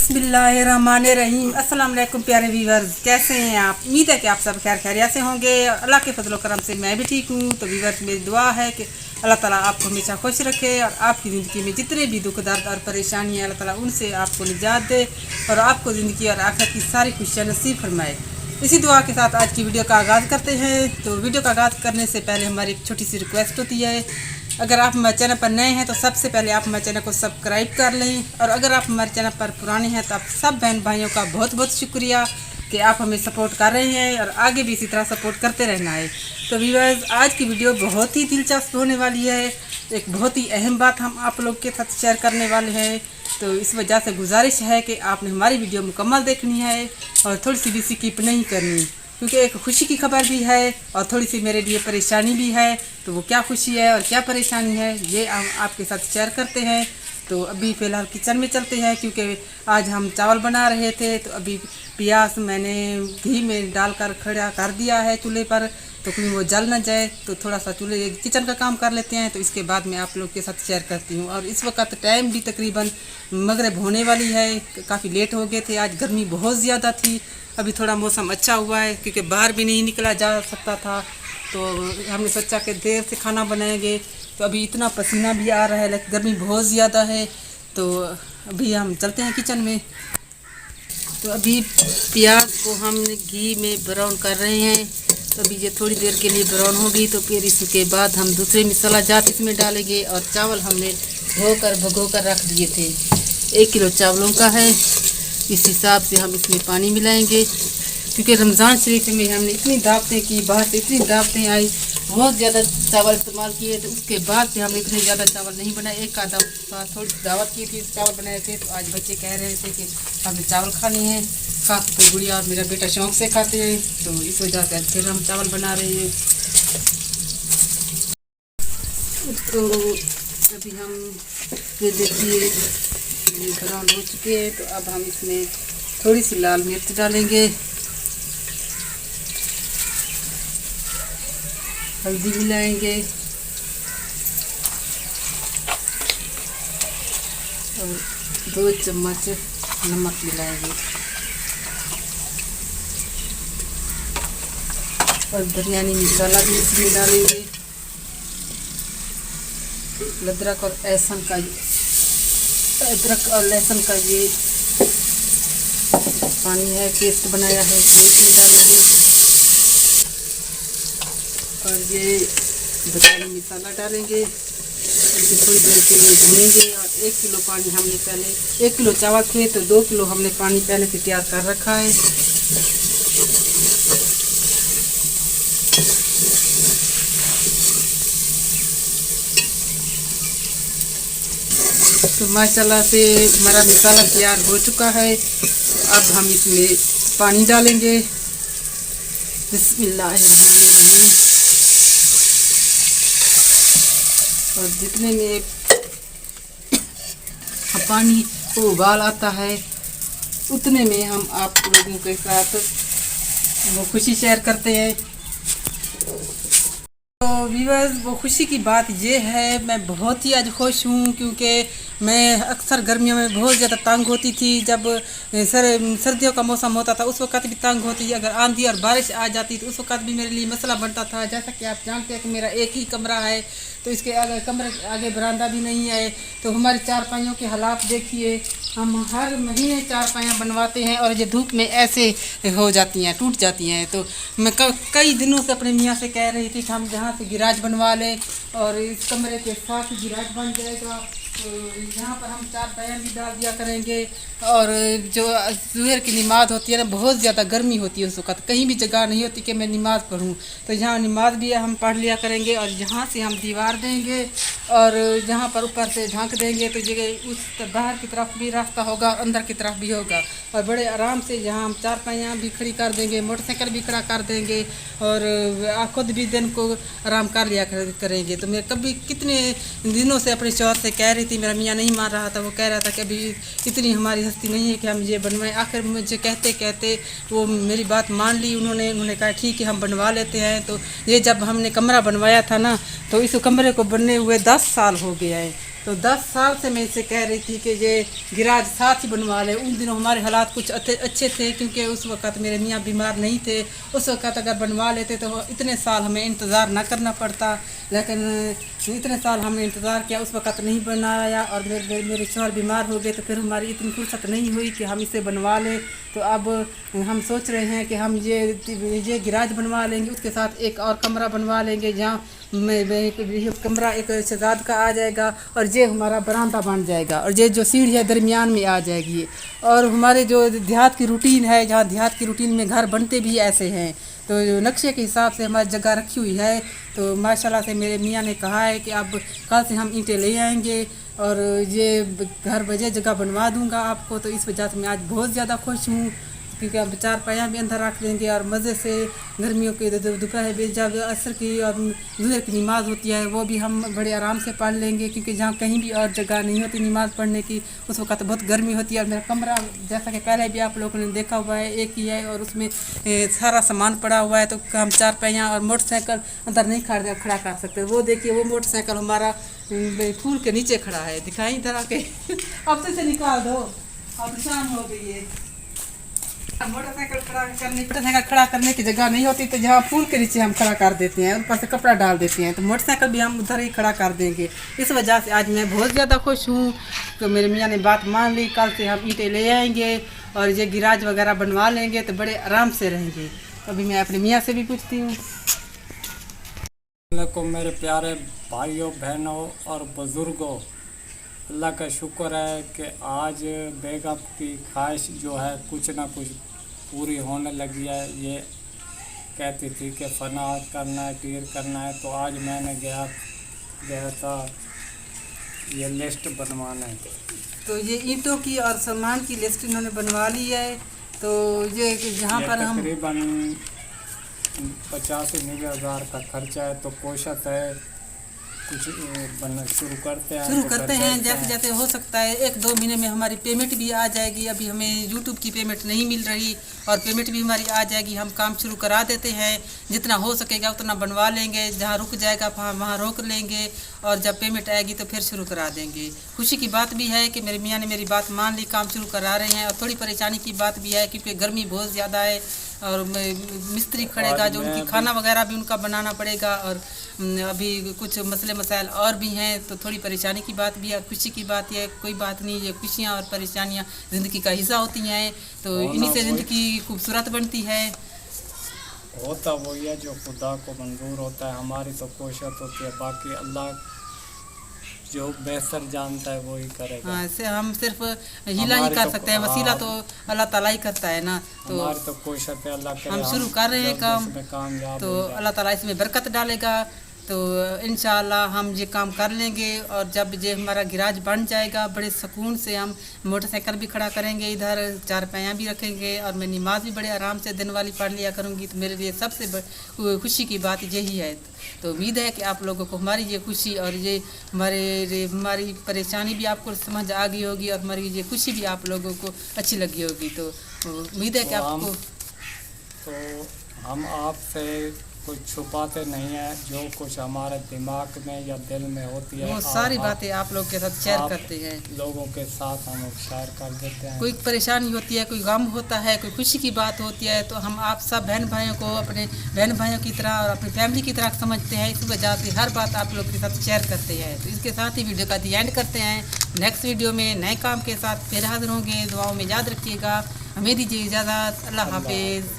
बिस्मिल्लाहिर्रहमानिर्रहीम। अस्सलाम वालेकुम प्यारे व्यूवर्स, कैसे हैं आप? उम्मीद है कि आप सब खैर खैरियत से होंगे। अल्लाह के फजल करम से मैं भी ठीक हूँ। तो व्यूवर्स, मेरी दुआ है कि अल्लाह ताला आपको हमेशा खुश रखे और आपकी ज़िंदगी में जितने भी दुख दर्द और परेशानी है, अल्लाह ताला उनसे आपको निजात दे और आपको ज़िंदगी और आखिरत की सारी खुशियाँ नसीब फरमाए। इसी दुआ के साथ आज की वीडियो का आगाज़ करते हैं। तो वीडियो का आगाज़ करने से पहले हमारी एक छोटी सी रिक्वेस्ट होती है, अगर आप हमारे चैनल पर नए हैं तो सबसे पहले आप हमारे चैनल को सब्सक्राइब कर लें, और अगर आप हमारे चैनल पर पुराने हैं तो आप सब बहन भाइयों का बहुत बहुत शुक्रिया कि आप हमें सपोर्ट कर रहे हैं और आगे भी इसी तरह सपोर्ट करते रहना है। तो व्यूअर्स, आज की वीडियो बहुत ही दिलचस्प होने वाली है। एक बहुत ही अहम बात हम आप लोग के साथ शेयर करने वाले हैं। तो इस वजह से गुजारिश है कि आपने हमारी वीडियो मुकम्मल देखनी है और थोड़ी सी भी स्किप नहीं करनी, क्योंकि एक खुशी की खबर भी है और थोड़ी सी मेरे लिए परेशानी भी है। तो वो क्या खुशी है और क्या परेशानी है ये हम आपके साथ शेयर करते हैं। तो अभी फ़िलहाल किचन में चलते हैं, क्योंकि आज हम चावल बना रहे थे। तो अभी प्याज मैंने घी में डालकर खड़ा कर दिया है चूल्हे पर, तो कहीं वो जल ना जाए। तो थोड़ा सा चूल्हे किचन का काम कर लेते हैं, तो इसके बाद मैं आप लोग के साथ शेयर करती हूँ। और इस वक्त टाइम भी तकरीबन मगरिब होने वाली है, काफ़ी लेट हो गए थे। आज गर्मी बहुत ज़्यादा थी। अभी थोड़ा मौसम अच्छा हुआ है, क्योंकि बाहर भी नहीं निकला जा सकता था। तो हमने सोचा कि देर से खाना बनाएंगे। तो अभी इतना पसीना भी आ रहा है, लेकिन गर्मी बहुत ज़्यादा है। तो अभी हम चलते हैं किचन में। तो अभी प्याज को हमने घी में ब्राउन कर रहे हैं। तो अभी ये थोड़ी देर के लिए ब्राउन होगी, तो फिर इसके बाद हम दूसरे मसाला जात इसमें डालेंगे। और चावल हमने भगो कर रख दिए थे। 1 किलो चावलों का है, इस हिसाब से हम इसमें पानी मिलाएंगे। क्योंकि रमज़ान शरीफ में हमने इतनी दावतें की, बाहर से इतनी दावतें आई, बहुत ज़्यादा चावल इस्तेमाल किए। तो उसके बाद से हमने इतने ज़्यादा चावल नहीं बनाए। एक आधा थोड़ी दावत की थी, चावल बनाए थे। तो आज बच्चे कह रहे थे कि हमें चावल खाने हैं, खास तो गुड़िया और मेरा बेटा शौक़ से खाते हैं। तो इस वजह से फिर हम चावल बना रहे हैं। तो अभी हम ये देखिए ब्राउन हो चुके हैं। तो अब हम इसमें थोड़ी सी लाल मिर्च डालेंगे, हल्दी मिलाएंगे और 2 चम्मच नमक मिलाएंगे और बिरयानी मसाला भी इसमें डालेंगे। अदरक और लहसुन का ये पानी है, पेस्ट बनाया है, वो इसमें डालेंगे। और ये बिरयानी मसाला डालेंगे, इसे थोड़ी देर के लिए भूनेंगे। और 1 किलो पानी हमने पहले 1 किलो चावल थे, तो 2 किलो हमने पानी पहले से तैयार कर रखा है। तो माशाल्लाह से हमारा मसाला तैयार हो चुका है। तो अब हम इसमें पानी डालेंगे। बिस्मिल्लाहिर्रहमानिर्रहीम। और जितने में पानी को उबाल आता है, उतने में हम आप लोगों के साथ वो खुशी शेयर करते हैं। तो व्यूअर्स, वो खुशी की बात ये है, मैं बहुत ही आज खुश हूँ, क्योंकि मैं अक्सर गर्मियों में बहुत ज़्यादा तंग होती थी। जब सर्दियों का मौसम होता था उस वक्त भी तंग होती थी। अगर आंधी और बारिश आ जाती तो उस वक्त भी मेरे लिए मसला बनता था। जैसा कि आप जानते हैं कि मेरा एक ही कमरा है, तो इसके कमरे के आगे बरामदा भी नहीं है। तो हमारे चारपाइयों के हालात देखिए, हम हर महीने चारपाइयाँ बनवाते हैं और ये धूप में ऐसे हो जाती हैं, टूट जाती हैं। तो मैं कई दिनों से अपने मियाँ से कह रही थी कि हम जहाँ से गिराज बनवा लें और इस कमरे के साथ ही गिराज बन जाएगा। तो यहाँ पर हम चारपाइयाँ भी डाल दिया करेंगे। और जो ज़ुहर की नमाज़ होती है ना, बहुत ज़्यादा गर्मी होती है उस वक़्त, कहीं भी जगह नहीं होती कि मैं नमाज़ पढ़ूँ। तो यहाँ नमाज़ भी हम पढ़ लिया करेंगे। और यहाँ से हम दीवार देंगे और यहाँ पर ऊपर से ढक देंगे, तो जगह उस बाहर की तरफ भी रास्ता होगा और अंदर की तरफ भी होगा। और बड़े आराम से यहाँ हम चारपाइयाँ भी खड़ी कर देंगे, मोटरसाइकिल भी खड़ा कर देंगे और खुद भी दिन को आराम कर लिया करेंगे। तो मैं कभी कितने दिनों से अपने शौहर से कह रही थी, मेरा मियाँ नहीं मान रहा था। वो कह रहा था कि अभी इतनी हमारी हस्ती नहीं है कि हम ये बनवाएं। आखिर मुझे कहते कहते वो मेरी बात मान ली। उन्होंने कहा ठीक है हम बनवा लेते हैं। तो ये जब हमने कमरा बनवाया था ना, तो इस कमरे को बनने हुए 10 साल हो गया है। तो 10 साल से मैं इसे कह रही थी कि ये गिराज साथ ही बनवा ले। उन दिनों हमारे हालात कुछ अच्छे थे, क्योंकि उस वक़्त मेरे मियाँ बीमार नहीं थे। उस वक़्त अगर बनवा लेते तो इतने साल हमें इंतज़ार ना करना पड़ता, लेकिन इतने साल हमने इंतज़ार किया, उस वक़्त नहीं बनाया और मेरे शौहर बीमार हो गए, तो फिर हमारी इतनी फुर्सत नहीं हुई कि हम इसे बनवा लें। तो अब हम सोच रहे हैं कि हम ये गिराज बनवा लेंगे, उसके साथ एक और कमरा बनवा लेंगे, जहाँ कमरा एक शहजाद का आ जाएगा और ये हमारा बरामदा बन जाएगा, और ये जो सीढ़ी है दरमियान में आ जाएगी। और हमारे जो देहात की रूटीन है, जहाँ देहात की रूटीन में घर बनते भी ऐसे हैं, तो नक्शे के हिसाब से हमारी जगह रखी हुई है। तो माशाल्लाह से मेरे मियाँ ने कहा है कि अब कल से हम ईंटें ले आएंगे और ये घर बजे जगह बनवा दूंगा आपको। तो इस वजह से मैं आज बहुत ज़्यादा खुश हूँ, क्योंकि अब 4 पाया भी अंदर रख लेंगे और मज़े से गर्मियों के दोपहर में जब असर की और ज़ुहर की नमाज़ होती है वो भी हम बड़े आराम से पढ़ लेंगे, क्योंकि जहाँ कहीं भी और जगह नहीं होती नमाज़ पढ़ने की, उस वक्त बहुत गर्मी होती है। और मेरा कमरा जैसा कि पहले भी आप लोगों ने देखा हुआ है, एक ही है और उसमें सारा सामान पड़ा हुआ है, तो हम 4 पहिया और मोटरसाइकिल अंदर नहीं खड़ा कर सकते। वो देखिए, वो मोटरसाइकिल हमारा फूल के नीचे खड़ा है, दिखाई इधर आके अब से निकाल दो, अब शाम हो गई है। मोटरसाइकिल खड़ा करने की जगह नहीं होती, तो जहाँ फूल के नीचे हम खड़ा कर देते हैं, ऊपर से कपड़ा डाल देते हैं, तो मोटरसाइकिल भी हम उधर ही खड़ा कर देंगे। इस वजह से आज मैं बहुत ज़्यादा खुश हूँ। तो मेरे मियाँ ने बात मान ली, कल से हम ईंटें ले आएंगे और ये गिराज वगैरह बनवा लेंगे, तो बड़े आराम से रहेंगे। तो अभी मैं अपने मियाँ से भी पूछती हूँ। मेरे प्यारे भाइयों बहनों और बुज़ुर्गों, अल्लाह का शुक्र है कि आज बेगम की ख्वाहिश जो है कुछ ना कुछ पूरी होने लगी है। ये कहती थी कि फना करना है, टीर करना है, तो आज मैंने गया था ये लिस्ट बनवाने। तो ये ईंटों की और सामान की लिस्ट इन्होंने बनवा ली है। तो ये जहाँ पर हम तकरीबन 85-90 हज़ार का खर्चा है, तो कोशिश है कुछ शुरू करते हैं। जैसे जैसे हो सकता है 1-2 महीने में हमारी पेमेंट भी आ जाएगी। अभी हमें यूट्यूब की पेमेंट नहीं मिल रही और पेमेंट भी हमारी आ जाएगी। हम काम शुरू करा देते हैं, जितना हो सकेगा उतना बनवा लेंगे, जहाँ रुक जाएगा वहाँ रोक लेंगे और जब पेमेंट आएगी तो फिर शुरू करा देंगे। खुशी की बात भी है कि मेरे मियाँ ने मेरी बात मान ली, काम शुरू करा रहे हैं। और थोड़ी परेशानी की बात भी है, क्योंकि गर्मी बहुत ज़्यादा है और मिस्त्री खड़ेगा, जो उनकी खाना वगैरह भी उनका बनाना पड़ेगा, और अभी कुछ मसले मसाइल और भी हैं, तो थोड़ी परेशानी की बात भी है। खुशी की बात है, कोई बात नहीं, ये खुशियाँ और परेशानियाँ ज़िंदगी का हिस्सा होती हैं, तो इन्हीं से ज़िंदगी खूबसूरत बनती है। होता वही है जो खुदा को मंजूर होता है। हमारी तो कोशिश होती है, बाकी अल्लाह जो बेहतर जानता है वही करेगा। हाँ, इससे हम सिर्फ हिला ही कर सकते हैं, वसीला तो अल्लाह ताला ही करता है ना। तो हमारी तो कोशिश है, अल्लाह करे हम शुरू कर रहे हैं काम, तो अल्लाह ताला इसमें बरकत डालेगा। तो इंशाअल्लाह हम ये काम कर लेंगे, और जब ये हमारा गिराज बन जाएगा बड़े सुकून से हम मोटरसाइकिल भी खड़ा करेंगे, इधर 4 पहिया भी रखेंगे, और मैं नमाज भी बड़े आराम से दिन वाली पढ़ लिया करूँगी। तो मेरे लिए सबसे खुशी की बात यही है। तो उम्मीद है कि आप लोगों को हमारी ये खुशी और ये हमारी परेशानी भी आपको समझ आ गई होगी, और हमारी ये खुशी भी आप लोगों को अच्छी लगी होगी। तो उम्मीद है कि आपको, तो हम आपसे कुछ छुपाते नहीं है, जो कुछ हमारे दिमाग में या दिल में होती है वो सारी बातें आप लोग के साथ शेयर करते हैं, लोगों के साथ हम शेयर कर देते हैं। कोई परेशानी होती है, कोई गम होता है, कोई खुशी की बात होती है, तो हम आप सब बहन भाइयों को अपने बहन भाइयों की तरह और अपनी फैमिली की तरह समझते हैं। इस वजह से हर बात आप लोग के साथ शेयर करते हैं। तो इसके साथ ही वीडियो का दी एंड करते हैं। नेक्स्ट वीडियो में नए काम के साथ फिर हाजिर होंगे। दुआओं में याद रखिएगा। हमें दीजिए इजाज़त। अल्लाह हाफिज़।